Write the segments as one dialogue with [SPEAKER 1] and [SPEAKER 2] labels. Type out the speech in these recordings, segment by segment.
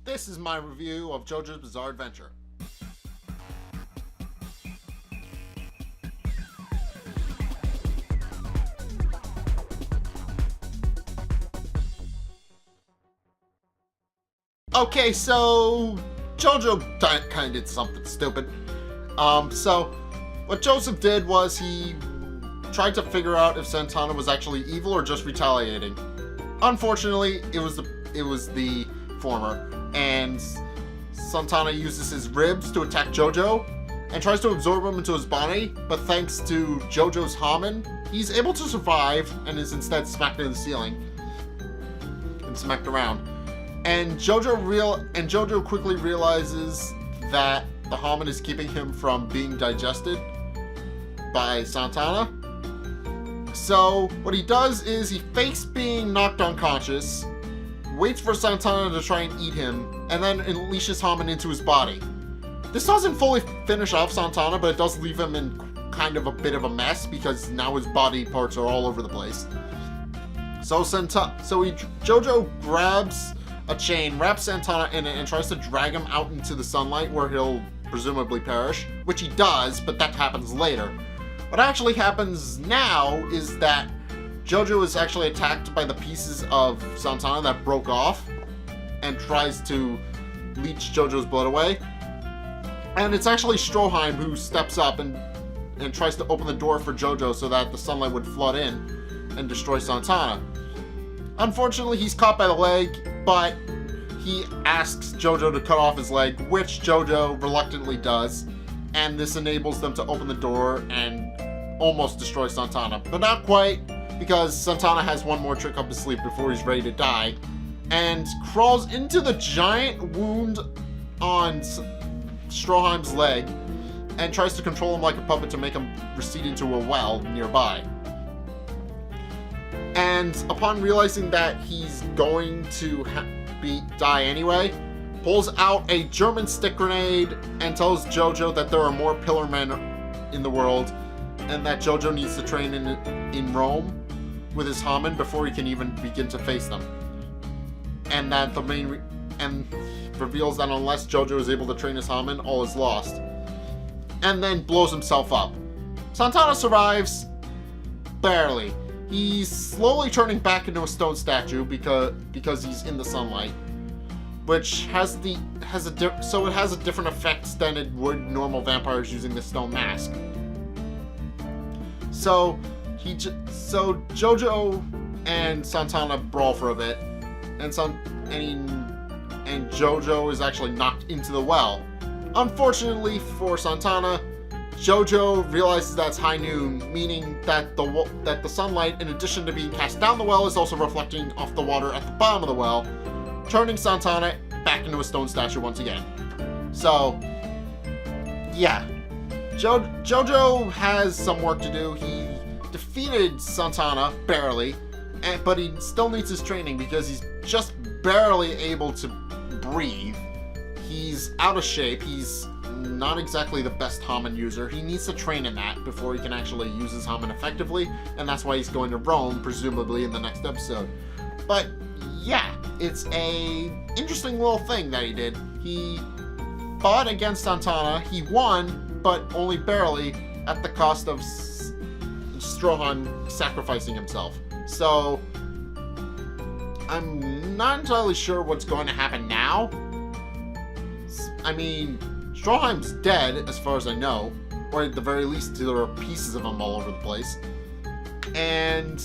[SPEAKER 1] This is my review of Jojo's Bizarre Adventure. Okay, so Jojo kind of did something stupid. So what Joseph did was he tried to figure out if Santana was actually evil or just retaliating. Unfortunately, it was the former, and Santana uses his ribs to attack Jojo and tries to absorb him into his body, but thanks to Jojo's Hamen, he's able to survive and is instead smacked into the ceiling and smacked around. And Jojo quickly realizes that the Hamen is keeping him from being digested by Santana. So what he does is he fakes being knocked unconscious, waits for Santana to try and eat him, and then unleashes Hamen into his body. This doesn't fully finish off Santana, but it does leave him in kind of a bit of a mess because now his body parts are all over the place. So Jojo grabs a chain, wraps Santana in it, and tries to drag him out into the sunlight where he'll presumably perish, which he does, but that happens later. What actually happens now is that Jojo is actually attacked by the pieces of Santana that broke off and tries to leech Jojo's blood away. And it's actually Stroheim who steps up and tries to open the door for Jojo so that the sunlight would flood in and destroy Santana. Unfortunately, he's caught by the leg, but he asks Jojo to cut off his leg, which Jojo reluctantly does, and this enables them to open the door and almost destroy Santana. But not quite, because Santana has one more trick up his sleeve before he's ready to die, and crawls into the giant wound on Stroheim's leg and tries to control him like a puppet to make him recede into a well nearby. And upon realizing that he's going to die anyway, pulls out a German stick grenade and tells Jojo that there are more Pillar Men in the world and that Jojo needs to train in Rome with his Hamen before he can even begin to face them. And that and reveals that unless Jojo is able to train his Hamen, all is lost. And then blows himself up. Santana survives, barely. He's slowly turning back into a stone statue because he's in the sunlight, which has a different effect than it would normal vampires using the stone mask. So Jojo and Santana brawl for a bit, and Jojo is actually knocked into the well. Unfortunately for Santana, Jojo realizes that it's high noon, meaning that the sunlight, in addition to being cast down the well, is also reflecting off the water at the bottom of the well, turning Santana back into a stone statue once again. So, yeah. Jojo has some work to do. He defeated Santana, barely, but he still needs his training because he's just barely able to breathe. He's out of shape. He's not exactly the best Hamen user. He needs to train in that before he can actually use his Hamen effectively, and that's why he's going to Rome, presumably in the next episode. But yeah, it's a interesting little thing that he did. He fought against Santana. He won, but only barely, at the cost of Stroheim sacrificing himself. So I'm not entirely sure what's going to happen now. I mean, Stroheim's dead, as far as I know, or at the very least, there are pieces of him all over the place. And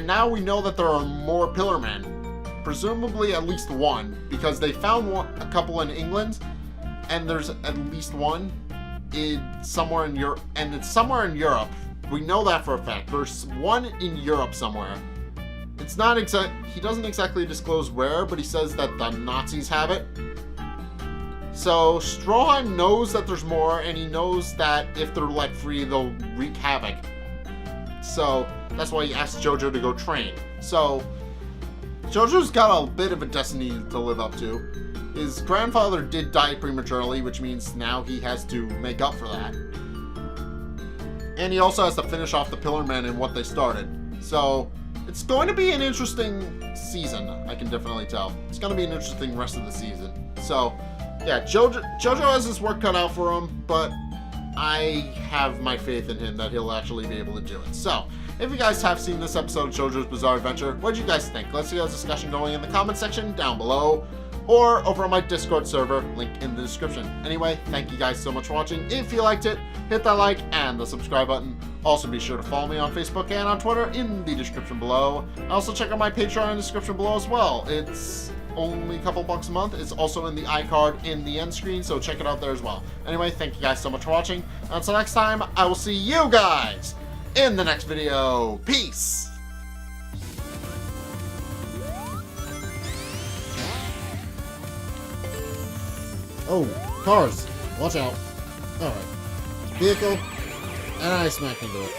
[SPEAKER 1] now we know that there are more Pillar Men, presumably at least one, because they found a couple in England, and there's at least one somewhere in Europe, and it's somewhere in Europe. We know that for a fact. There's one in Europe somewhere. It's not he doesn't exactly disclose where, but he says that the Nazis have it. So Stroheim knows that there's more, and he knows that if they're let free, they'll wreak havoc. So that's why he asked Jojo to go train. So Jojo's got a bit of a destiny to live up to. His grandfather did die prematurely, which means now he has to make up for that. And he also has to finish off the Pillar Men and what they started. So it's going to be an interesting season. I can definitely tell. It's going to be an interesting rest of the season. So, yeah, Jojo has his work cut out for him, but I have my faith in him that he'll actually be able to do it. So, if you guys have seen this episode of JoJo's Bizarre Adventure, what did you guys think? Let's see a discussion going in the comment section down below, or over on my Discord server, link in the description. Anyway, thank you guys so much for watching. If you liked it, hit that like and the subscribe button. Also, be sure to follow me on Facebook and on Twitter in the description below. Also, check out my Patreon in the description below as well. It's only a couple bucks a month. It's also in the iCard in the end screen, so check it out there as well. Anyway, thank you guys so much for watching. Until next time, I will see you guys in the next video. Peace! Oh, cars. Watch out. Alright. Vehicle. And I smacked into it.